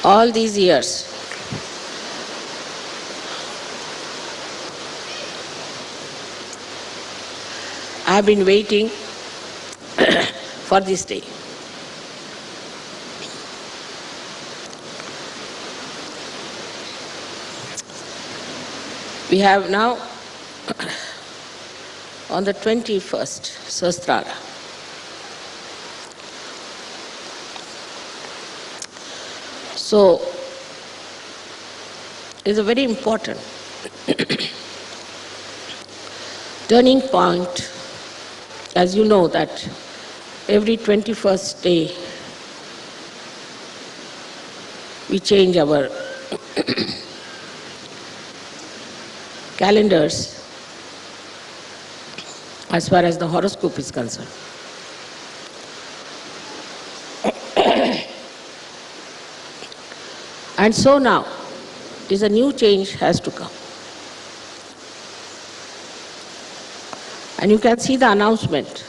all these years. I have been waiting for this day. We have now on the 21st Sahasrara. So, it's a very important turning point. As you know that every 21st day we change our calendars as far as the horoscope is concerned. And so now, is a new change has to come. And you can see the announcement.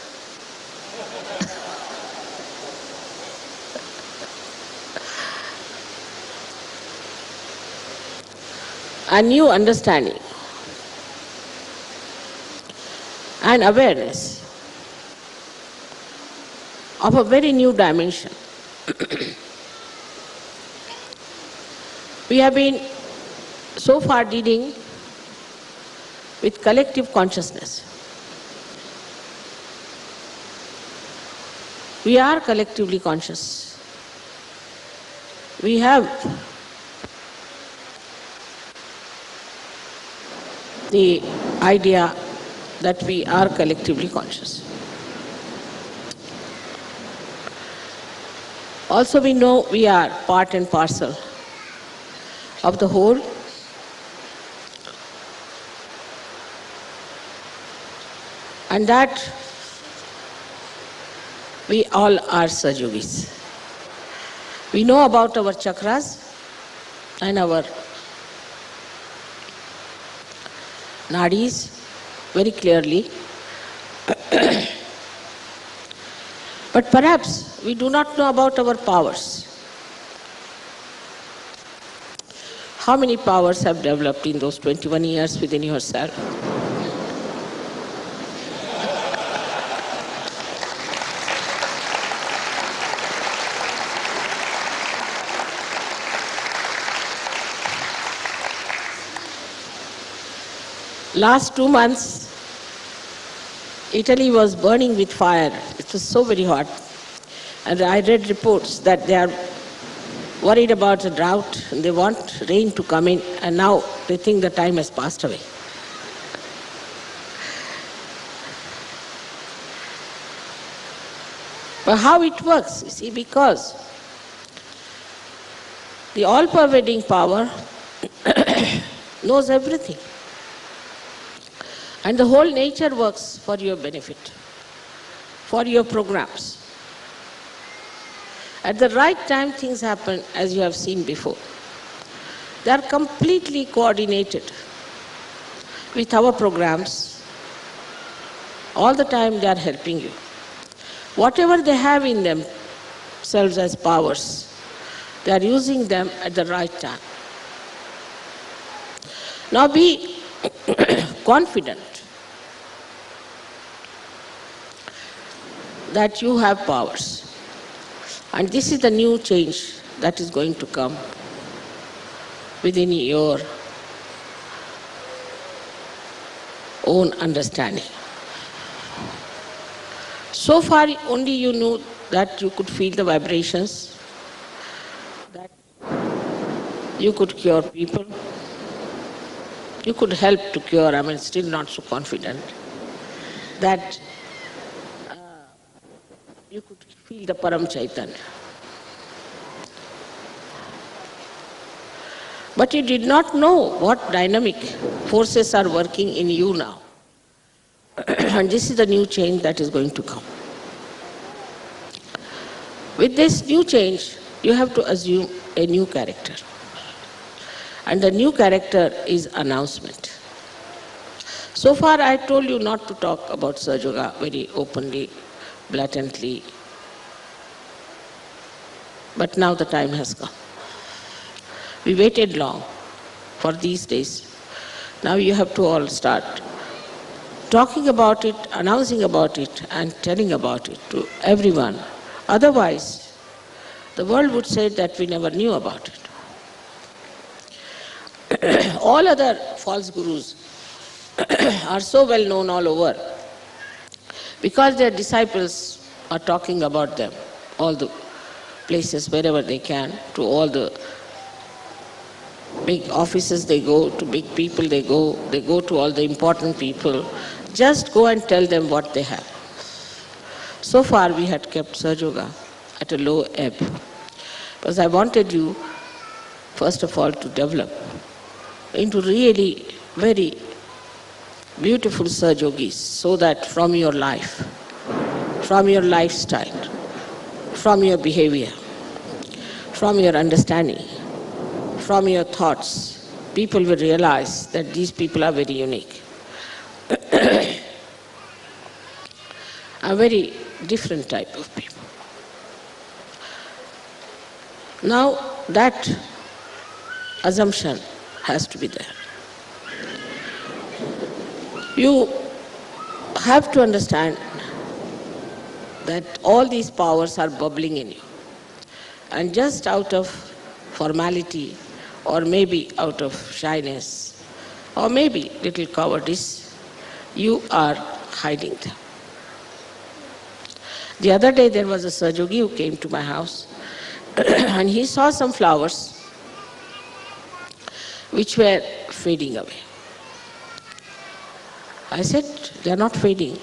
A new understanding and awareness of a very new dimension. We have been so far dealing with collective consciousness. We are collectively conscious. We have the idea that we are collectively conscious. Also we know we are part and parcel of the whole. And that we all are Sahaja-yogis. We know about our chakras and our nadis very clearly. But perhaps we do not know about our powers. How many powers have developed in those 21 years within yourself? Last 2 months, Italy was burning with fire. It was so very hot. And I read reports that they are worried about a drought and they want rain to come in, and now they think the time has passed away. But how it works, you see, because the all-pervading power knows everything. And the whole nature works for your benefit, for your programs. At the right time, things happen, as you have seen before. They are completely coordinated with our programs. All the time they are helping you. Whatever they have in themselves as powers, they are using them at the right time. Now be confident that you have powers. And this is the new change that is going to come within your own understanding. So far, only you knew that you could feel the vibrations, that you could cure people, you could help to cure, I mean, still not so confident, that you could feel the Param Chaitanya. But you did not know what dynamic forces are working in you now. And this is the new change that is going to come. With this new change, you have to assume a new character. And the new character is announcement. So far I told you not to talk about Sahaja Yoga very openly, blatantly. But now the time has come. We waited long for these days. Now you have to all start talking about it, announcing about it, and telling about it to everyone. Otherwise, the world would say that we never knew about it. All other false gurus are so well known all over because their disciples are talking about them, all the places wherever they can, to all the big offices they go, to big people they go to all the important people. Just go and tell them what they have. So far we had kept Sahaja Yoga at a low ebb, because I wanted you, first of all, to develop into really very beautiful Sahaja Yogis, so that from your life, from your lifestyle, from your behavior, from your understanding, from your thoughts, people will realize that these people are very unique. A very different type of people. Now that assumption has to be there. You have to understand that all these powers are bubbling in you. And just out of formality, or maybe out of shyness, or maybe little cowardice, you are hiding them. The other day there was a Sahaja Yogi who came to my house and he saw some flowers which were fading away. I said, they are not fading,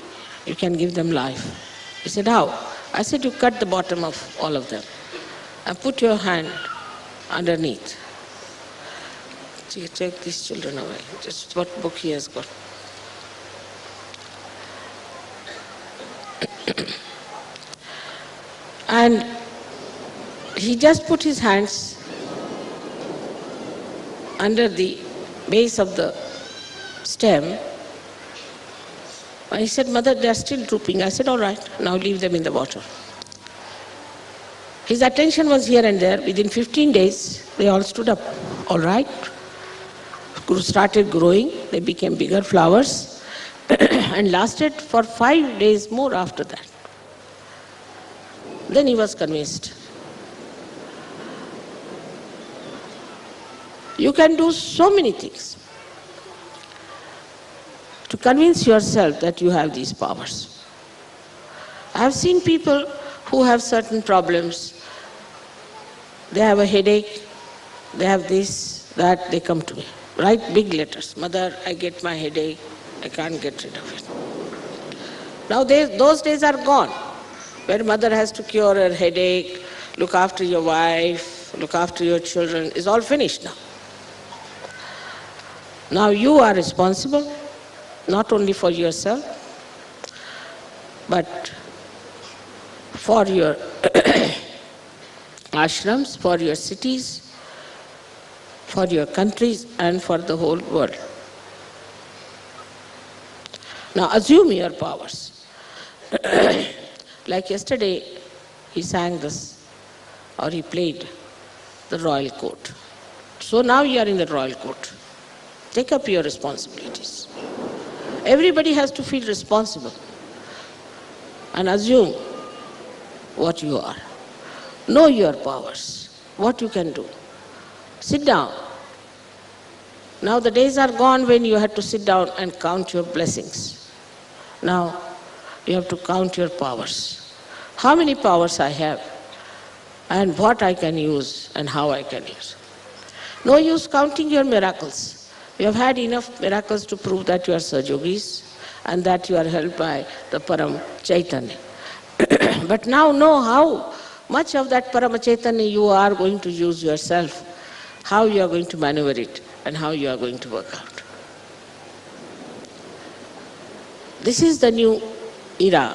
you can give them life. He said, how? I said, you cut the bottom of all of them and put your hand underneath. Take these children away. This is what book he has got. And he just put his hands under the base of the stem. And he said, Mother, they are still drooping. I said, all right, now leave them in the water. His attention was here and there. Within 15 days, they all stood up. All right. Started growing. They became bigger flowers and lasted for 5 days more after that. Then he was convinced. You can do so many things to convince yourself that you have these powers. I have seen people who have certain problems. They have a headache, they have this, that, they come to me. Write big letters. Mother, I get my headache, I can't get rid of it. Now those days are gone, where mother has to cure her headache, look after your wife, look after your children, is all finished now. Now you are responsible, not only for yourself, but for your ashrams, for your cities, for your countries, and for the whole world. Now assume your powers. Like yesterday, he sang this, or he played the royal court. So now you are in the royal court. Take up your responsibilities. Everybody has to feel responsible and assume what you are. Know your powers, what you can do. Sit down. Now the days are gone when you had to sit down and count your blessings. Now you have to count your powers. How many powers I have, and what I can use and how I can use. No use counting your miracles. You have had enough miracles to prove that you are Sahaja Yogis and that you are helped by the Param Chaitanya. But now know how much of that Param Chaitanya you are going to use yourself, how you are going to maneuver it, and how you are going to work out. This is the new era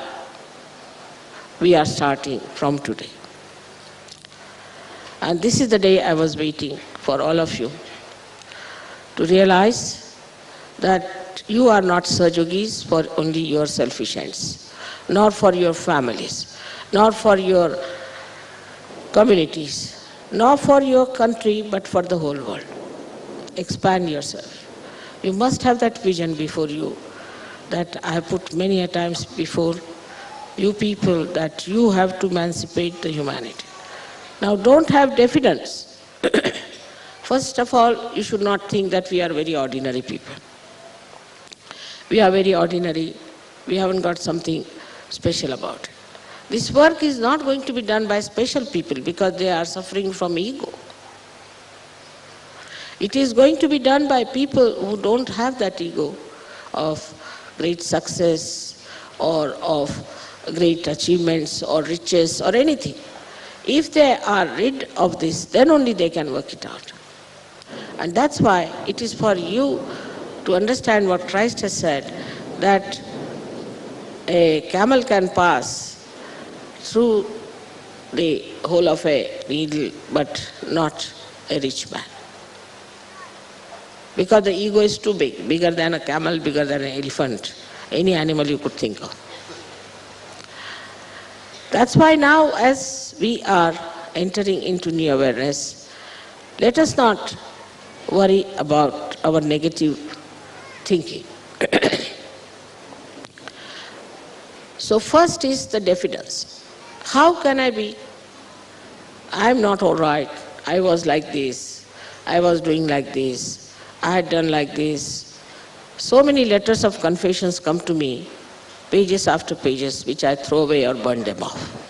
we are starting from today. And this is the day I was waiting for all of you to realize that you are not Sahaja Yogis for only your selfish ends, nor for your families, nor for your communities, not for your country, but for the whole world. Expand yourself. You must have that vision before you, that I have put many a times before you people, that you have to emancipate the humanity. Now don't have diffidence. First of all, you should not think that we are very ordinary people. We are very ordinary. We haven't got something special about it. This work is not going to be done by special people because they are suffering from ego. It is going to be done by people who don't have that ego of great success or of great achievements or riches or anything. If they are rid of this, then only they can work it out. And that's why it is for you to understand what Christ has said, that a camel can pass through the hole of a needle, but not a rich man. Because the ego is too big, bigger than a camel, bigger than an elephant, any animal you could think of. That's why now, as we are entering into new awareness, let us not worry about our negative thinking. So first is the diffidence. How can I be? I'm not all right. I was like this. I was doing like this. I had done like this. So many letters of confessions come to me, pages after pages, which I throw away or burn them off.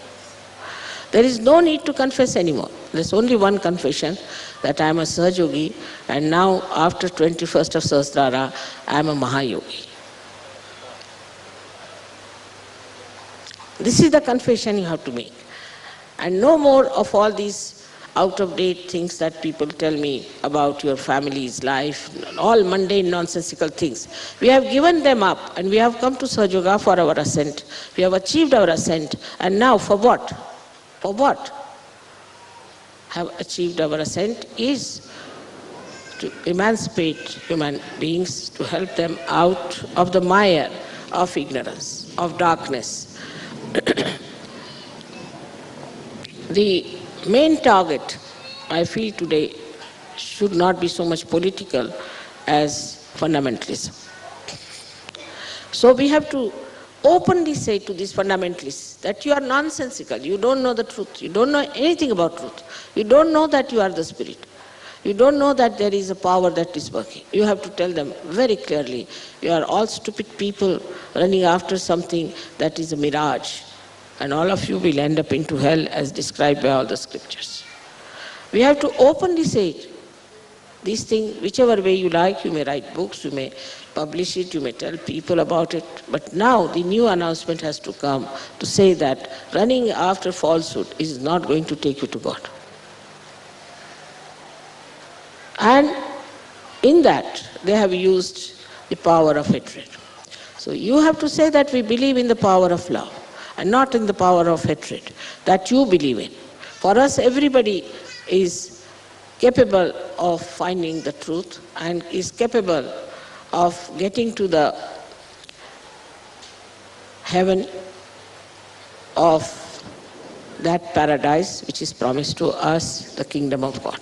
There is no need to confess anymore. There's only one confession, that I am a Sahajogi, and now after 21st of Sahasrara, I am a Mahayogi. This is the confession you have to make. And no more of all these out-of-date things that people tell me about your family's life, all mundane, nonsensical things. We have given them up and we have come to Sahaja Yoga for our ascent. We have achieved our ascent, and now for what? For what? Have achieved our ascent is to emancipate human beings, to help them out of the mire of ignorance, of darkness. The main target, I feel today, should not be so much political as fundamentalism. So we have to openly say to these fundamentalists that you are nonsensical, you don't know the truth, you don't know anything about truth, you don't know that you are the spirit, you don't know that there is a power that is working. You have to tell them very clearly, you are all stupid people running after something that is a mirage, and all of you will end up into hell as described by all the scriptures. We have to openly say it. These things, whichever way you like, you may write books, you may publish it, you may tell people about it, but now the new announcement has to come to say that running after falsehood is not going to take you to God. And in that, they have used the power of hatred. So you have to say that we believe in the power of love and not in the power of hatred, that you believe in. For us, everybody is capable of finding the truth and is capable of getting to the heaven of that paradise which is promised to us, the kingdom of God.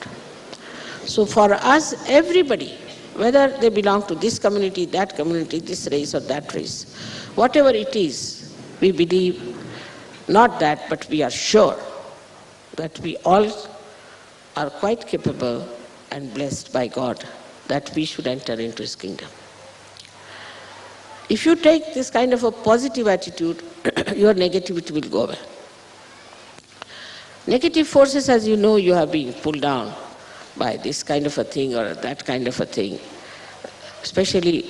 So for us, everybody, whether they belong to this community, this race or that race, whatever it is, we believe not that, but we are sure that we all are quite capable and blessed by God that we should enter into His kingdom. If you take this kind of a positive attitude, your negativity will go away. Negative forces, as you know, you have been pulled down by this kind of a thing or that kind of a thing, especially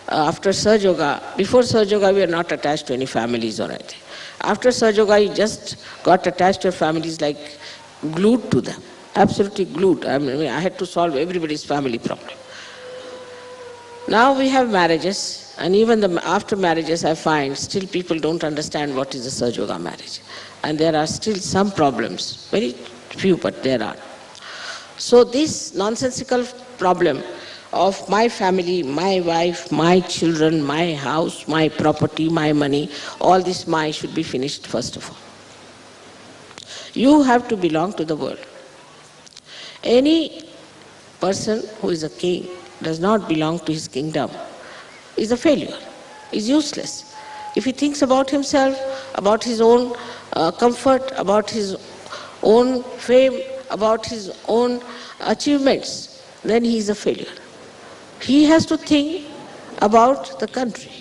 after Sahaja Yoga. Before Sahaja Yoga, we are not attached to any families or anything. After Sahaja Yoga, you just got attached to your families, like glued to them, absolutely glued. I mean, I had to solve everybody's family problem. Now we have marriages, and even after marriages, I find still people don't understand what is a Sahaja Yoga marriage. And there are still some problems, very few, but there are. So this nonsensical problem of my family, my wife, my children, my house, my property, my money, all this my should be finished first of all. You have to belong to the world. Any person who is a king does not belong to his kingdom is a failure, is useless. If he thinks about himself, about his own comfort, about his own fame, about his own achievements, then he is a failure. He has to think about the country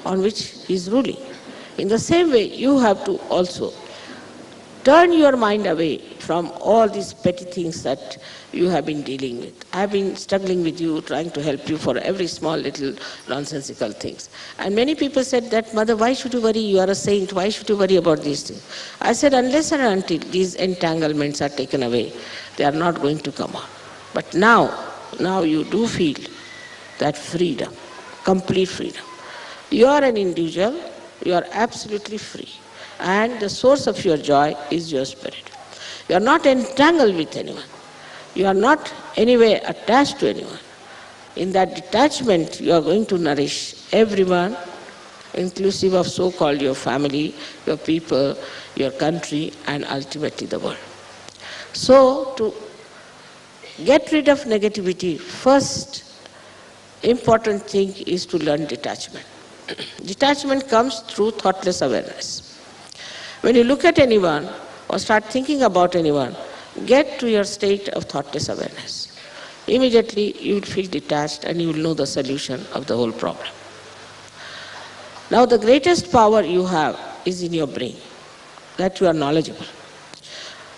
on which he is ruling. In the same way, you have to also turn your mind away from all these petty things that you have been dealing with. I have been struggling with you, trying to help you for every small little nonsensical things. And many people said that, Mother, why should you worry? You are a saint. Why should you worry about these things? I said, unless and until these entanglements are taken away, they are not going to come on. But now you do feel that freedom, complete freedom. You are an individual, you are absolutely free. And the source of your joy is your spirit. You are not entangled with anyone. You are not anyway attached to anyone. In that detachment, you are going to nourish everyone, inclusive of so-called your family, your people, your country, and ultimately the world. So, to get rid of negativity, first important thing is to learn detachment. Detachment comes through thoughtless awareness. When you look at anyone or start thinking about anyone, get to your state of thoughtless awareness. Immediately you will feel detached and you will know the solution of the whole problem. Now the greatest power you have is in your brain, that you are knowledgeable.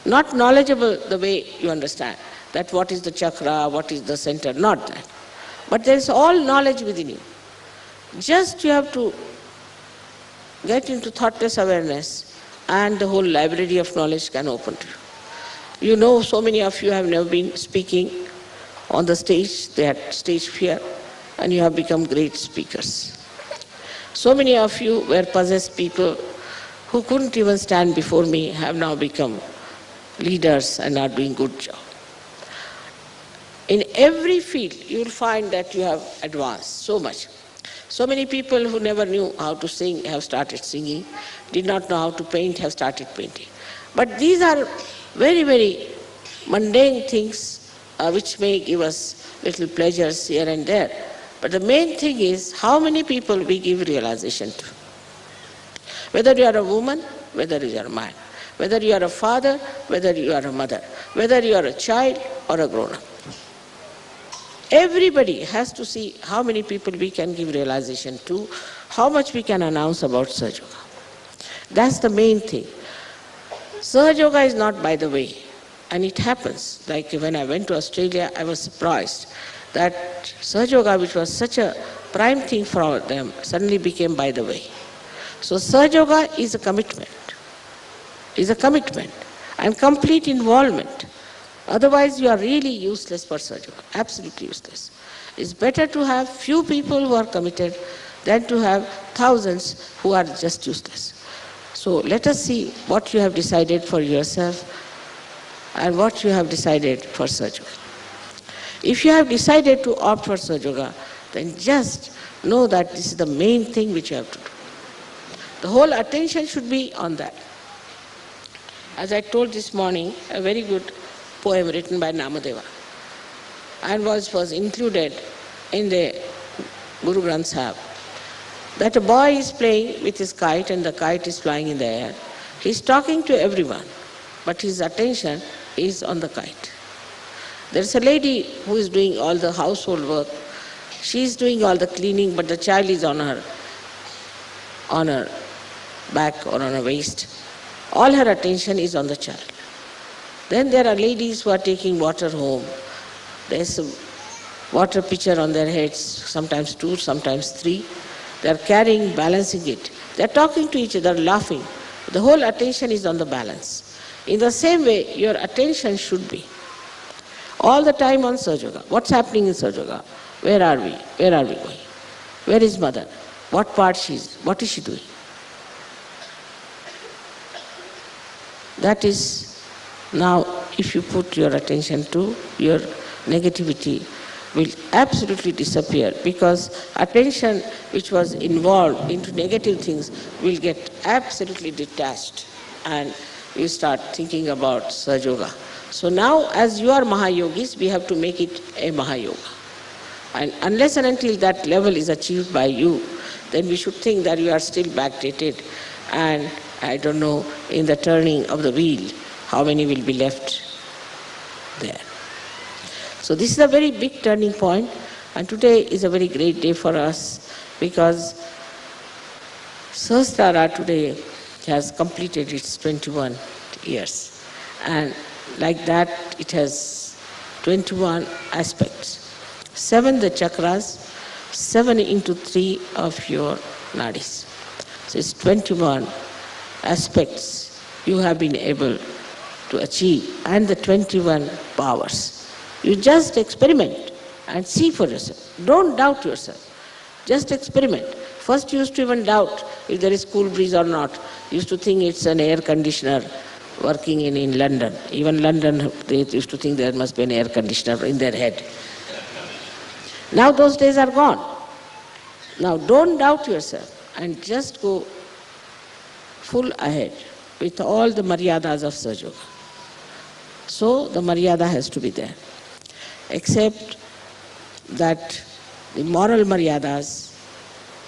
Not knowledgeable the way you understand, that what is the chakra, what is the center, not that. But there is all knowledge within you. Just you have to get into thoughtless awareness and the whole library of knowledge can open to you. You know, so many of you have never been speaking on the stage, they had stage fear, and you have become great speakers. So many of you were possessed people who couldn't even stand before me have now become leaders and are doing good job. In every field, you will find that you have advanced so much. So many people who never knew how to sing have started singing, did not know how to paint have started painting. But these are very, very mundane things which may give us little pleasures here and there. But the main thing is how many people we give realization to. Whether you are a woman, whether you are a man, whether you are a father, whether you are a mother, whether you are a child or a grown-up. Everybody has to see how many people we can give realization to, how much we can announce about Sahaja Yoga. That's the main thing. Sahaja Yoga is not by the way, and it happens. Like when I went to Australia, I was surprised that Sahaja Yoga, which was such a prime thing for them, suddenly became by the way. So Sahaja Yoga is a commitment, and complete involvement. Otherwise, you are really useless for Sahaja Yoga, absolutely useless. It's better to have few people who are committed than to have thousands who are just useless. So let us see what you have decided for yourself and what you have decided for Sahaja Yoga. If you have decided to opt for Sahaja Yoga, then just know that this is the main thing which you have to do. The whole attention should be on that. As I told this morning, a very good poem written by Namadeva and was included in the Guru Granth Sahib, that a boy is playing with his kite and the kite is flying in the air. He is talking to everyone, but his attention is on the kite. There is a lady who is doing all the household work. She is doing all the cleaning, but the child is on her back or on her waist. All her attention is on the child. Then there are ladies who are taking water home. There's a water pitcher on their heads, sometimes 2, sometimes 3. They're carrying, balancing it. They're talking to each other, laughing. The whole attention is on the balance. In the same way, your attention should be all the time on Sahaja Yoga. What's happening in Sahaja Yoga? Where are we? Where are we going? Where is mother? What part she is? What is she doing? That is, now if you put your attention to, your negativity will absolutely disappear, because attention which was involved into negative things will get absolutely detached and you start thinking about Sahaja Yoga, So now, as you are Mahayogis, we have to make it a Mahayoga. And unless and until that level is achieved by you, then we should think that you are still backdated, and I don't know, in the turning of the wheel, how many will be left there. So this is a very big turning point, and today is a very great day for us, because Sahasrara today has completed its 21 years. And like that, it has 21 aspects. 7 the chakras, 7 into 3 of your nadis. So it's 21 aspects you have been able to achieve, and the 21 powers. You just experiment and see for yourself. Don't doubt yourself. Just experiment. First you used to even doubt if there is cool breeze or not. You used to think it's an air conditioner working in London. Even London, they used to think there must be an air conditioner in their head. Now those days are gone. Now don't doubt yourself and just go full ahead with all the maryadas of Sahaja Yoga. So the maryada has to be there. Except that the moral maryadas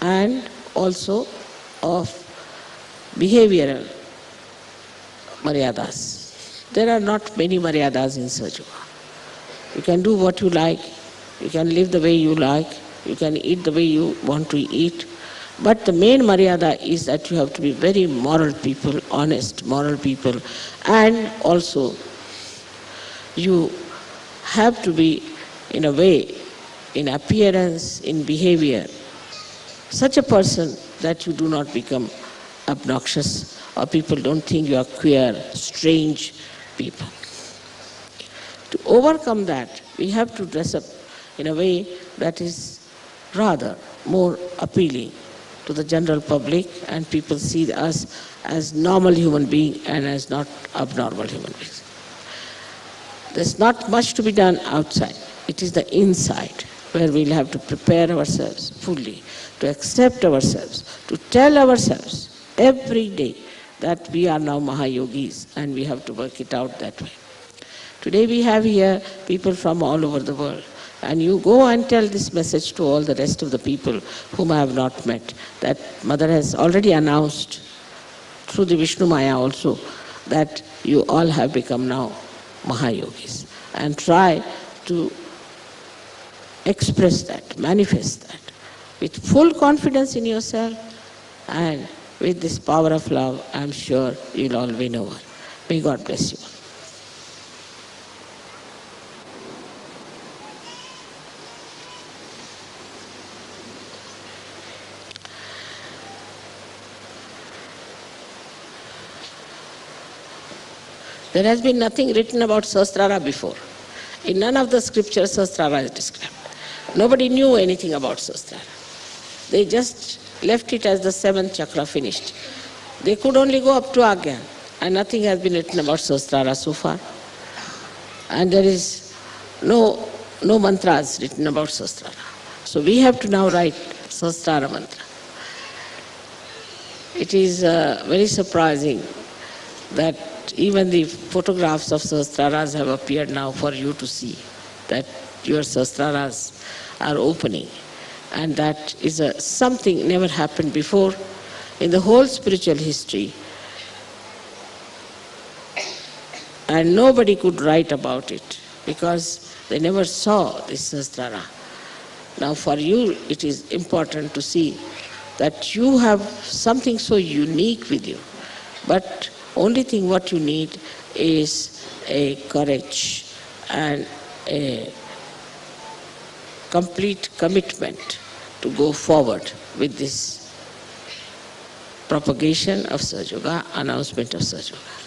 and also of behavioral maryadas. There are not many maryadas in Sahaja Yoga. You can do what you like, you can live the way you like, you can eat the way you want to eat, but the main maryada is that you have to be very moral people, honest moral people, and also you have to be, in a way, in appearance, in behavior, such a person that you do not become obnoxious or people don't think you are queer, strange people. To overcome that, we have to dress up in a way that is rather more appealing to the general public, and people see us as normal human beings and as not abnormal human beings. There's not much to be done outside. It is the inside where we'll have to prepare ourselves fully, to accept ourselves, to tell ourselves every day that we are now Mahayogis, and we have to work it out that way. Today we have here people from all over the world, and you go and tell this message to all the rest of the people whom I have not met, that Mother has already announced through the Vishnu Maya also that you all have become now Mahayogis, and try to express that, manifest that with full confidence in yourself, and with this power of love, I'm sure you'll all win over. May God bless you all. There has been nothing written about Sahasrara before. In none of the scriptures Sahasrara is described. Nobody knew anything about Sahasrara. They just left it as the 7th chakra finished. They could only go up to Agya, and nothing has been written about Sahasrara so far. And there is no mantras written about Sahasrara. So we have to now write Sahasrara mantra. It is very surprising that even the photographs of Sahasraras have appeared now for you to see, that your Sahasraras are opening. And that is something never happened before in the whole spiritual history. And nobody could write about it because they never saw this Sahasrara. Now for you it is important to see that you have something so unique with you, but only thing what you need is a courage and a complete commitment to go forward with this propagation of Sahaja Yoga, announcement of Sahaja Yoga.